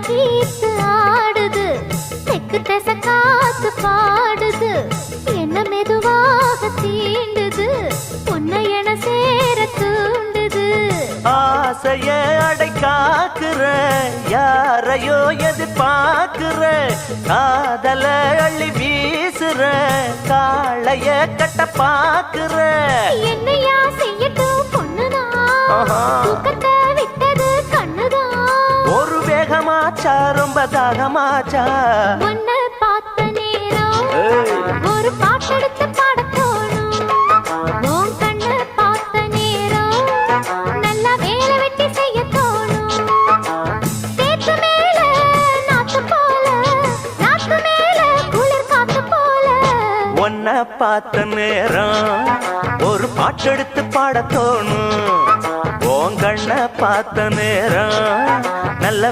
கீத்து ஆடுது, தெக்கு திசை காத்து பாடுது, என்ன மெதுவாக தீண்டுது, உன்னை என சேர தூண்டுது. ஆசைய அடை காக்குற, யாரையோ எதிர்பார்க்கிற, காதல அள்ளி வீசுற, காளைய கட்ட பாக்குற. என்னையா செய்யட்டும் பொண்ணுதான், தூக்கத்தை விட்டது கண்ணுதான். ஒரு வேகமாச்சா ரொம்ப தாகமாச்சா, உன்னை பார்த்த நேரம் ஒரு பாட்டெடுத்து பாடத் தோணும். உன் கண்ணை பார்த்த நேரம் நல்லா வேலை வெட்டி செய்ய தோணும். சேத்து மேல நாத்து போல, நாத்து மேல குளிர் காத்து போல. உன்னை பார்த்த நேரம் ஒரு பாட்டெடுத்து பாட தோணும். உன் கண்ணை பார்த்த நேரம் நல்ல